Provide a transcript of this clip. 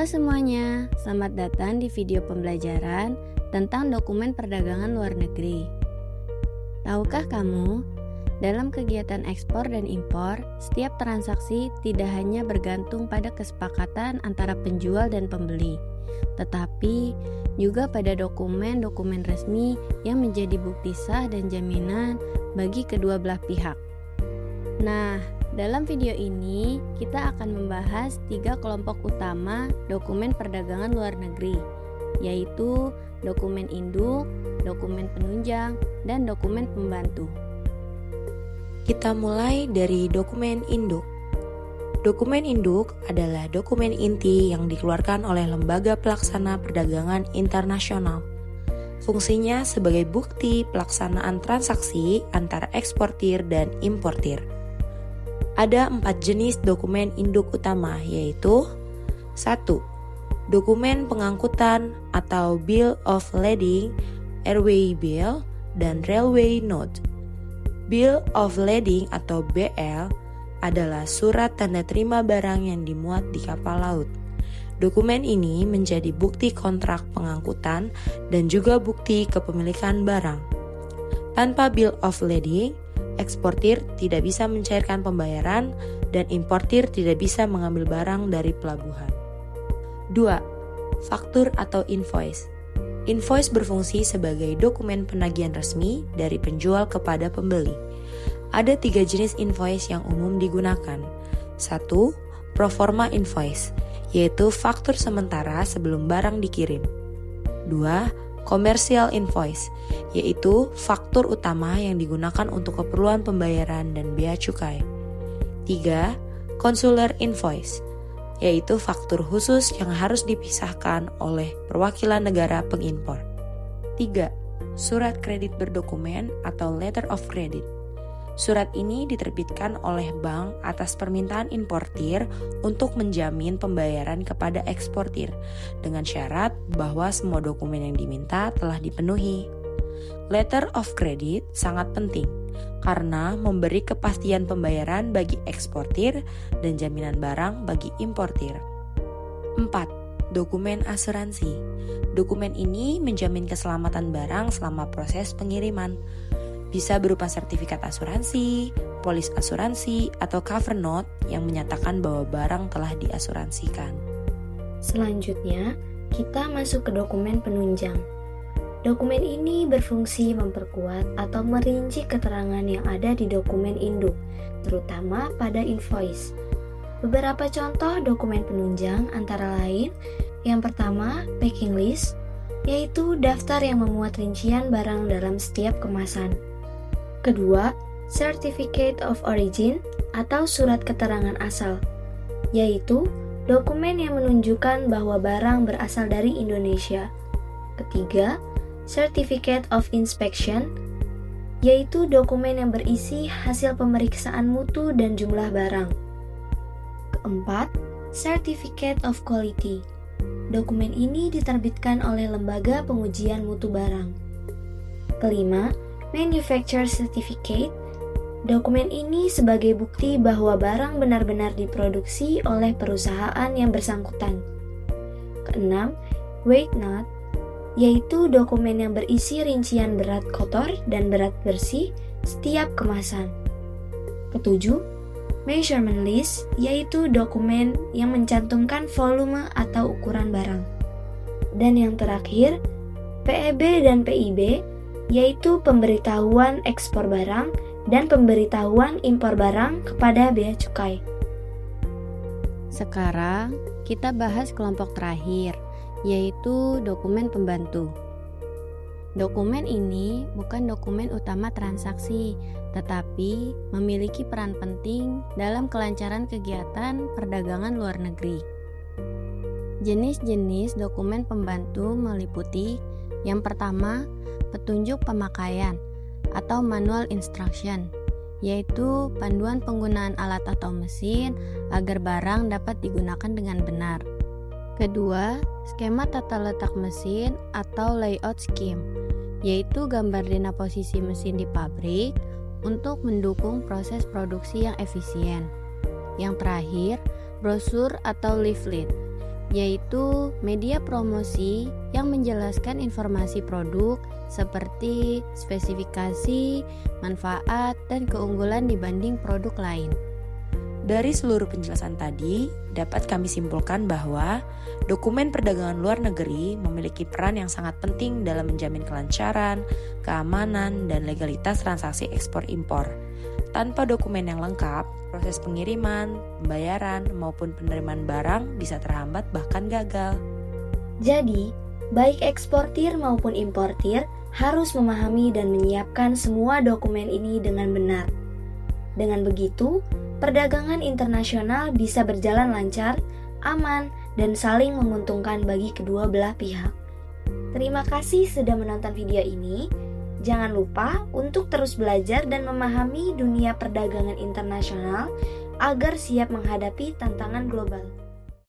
Halo semuanya, selamat datang di video pembelajaran tentang dokumen perdagangan luar negeri. Tahukah kamu, dalam kegiatan ekspor dan impor, setiap transaksi tidak hanya bergantung pada kesepakatan antara penjual dan pembeli, tetapi juga pada dokumen-dokumen resmi yang menjadi bukti sah dan jaminan bagi kedua belah pihak. Nah, dalam video ini kita akan membahas 3 kelompok utama dokumen perdagangan luar negeri, yaitu dokumen induk, dokumen penunjang, dan dokumen pembantu. Kita mulai dari dokumen induk. Dokumen induk adalah dokumen inti yang dikeluarkan oleh lembaga pelaksana perdagangan internasional. Fungsinya sebagai bukti pelaksanaan transaksi antara eksportir dan importir. Ada 4 jenis dokumen induk utama, yaitu 1. Dokumen pengangkutan atau Bill of Lading, Airway Bill, dan Railway Note. Bill of Lading atau BL adalah surat tanda terima barang yang dimuat di kapal laut. Dokumen ini menjadi bukti kontrak pengangkutan dan juga bukti kepemilikan barang. Tanpa Bill of Lading, eksportir tidak bisa mencairkan pembayaran dan importir tidak bisa mengambil barang dari pelabuhan. 2. Faktur atau invoice. Invoice berfungsi sebagai dokumen penagihan resmi dari penjual kepada pembeli. Ada 3 jenis invoice yang umum digunakan. 1. Proforma invoice, yaitu faktur sementara sebelum barang dikirim. 2. Commercial invoice, yaitu faktur utama yang digunakan untuk keperluan pembayaran dan bea cukai. 3. Consular invoice, yaitu faktur khusus yang harus dipisahkan oleh perwakilan negara pengimpor. 3. Surat kredit berdokumen atau letter of credit. Surat ini diterbitkan oleh bank atas permintaan importir untuk menjamin pembayaran kepada eksportir dengan syarat bahwa semua dokumen yang diminta telah dipenuhi. Letter of credit sangat penting karena memberi kepastian pembayaran bagi eksportir dan jaminan barang bagi importir. 4. Dokumen asuransi. Dokumen ini menjamin keselamatan barang selama proses pengiriman. Bisa berupa sertifikat asuransi, polis asuransi, atau cover note yang menyatakan bahwa barang telah diasuransikan. Selanjutnya, kita masuk ke dokumen penunjang. Dokumen ini berfungsi memperkuat atau merinci keterangan yang ada di dokumen induk, terutama pada invoice. Beberapa contoh dokumen penunjang antara lain, yang pertama, packing list, yaitu daftar yang memuat rincian barang dalam setiap kemasan. Kedua, Certificate of Origin atau surat keterangan asal, yaitu dokumen yang menunjukkan bahwa barang berasal dari Indonesia. Ketiga, Certificate of Inspection, yaitu dokumen yang berisi hasil pemeriksaan mutu dan jumlah barang. Keempat, Certificate of Quality. Dokumen ini diterbitkan oleh lembaga pengujian mutu barang. Kelima, Manufacturer Certificate. Dokumen ini sebagai bukti bahwa barang benar-benar diproduksi oleh perusahaan yang bersangkutan. Keenam, Weight Note, yaitu dokumen yang berisi rincian berat kotor dan berat bersih setiap kemasan. Ketujuh, Measurement List, yaitu dokumen yang mencantumkan volume atau ukuran barang. Dan yang terakhir, PEB dan PIB, yaitu pemberitahuan ekspor barang dan pemberitahuan impor barang kepada bea cukai. Sekarang kita bahas kelompok terakhir, yaitu dokumen pembantu. Dokumen ini bukan dokumen utama transaksi, tetapi memiliki peran penting dalam kelancaran kegiatan perdagangan luar negeri. Jenis-jenis dokumen pembantu meliputi yang pertama, petunjuk pemakaian atau manual instruction, yaitu panduan penggunaan alat atau mesin agar barang dapat digunakan dengan benar. Kedua, skema tata letak mesin atau layout scheme, yaitu gambar dina posisi mesin di pabrik untuk mendukung proses produksi yang efisien. Yang terakhir, brosur atau leaflet, yaitu media promosi yang menjelaskan informasi produk seperti spesifikasi, manfaat, dan keunggulan dibanding produk lain. Dari seluruh penjelasan tadi, dapat kami simpulkan bahwa dokumen perdagangan luar negeri memiliki peran yang sangat penting dalam menjamin kelancaran, keamanan, dan legalitas transaksi ekspor-impor. Tanpa dokumen yang lengkap, proses pengiriman, pembayaran, maupun penerimaan barang bisa terhambat bahkan gagal. Jadi, baik eksportir maupun importir harus memahami dan menyiapkan semua dokumen ini dengan benar. Dengan begitu, perdagangan internasional bisa berjalan lancar, aman, dan saling menguntungkan bagi kedua belah pihak. Terima kasih sudah menonton video ini. Jangan lupa untuk terus belajar dan memahami dunia perdagangan internasional agar siap menghadapi tantangan global.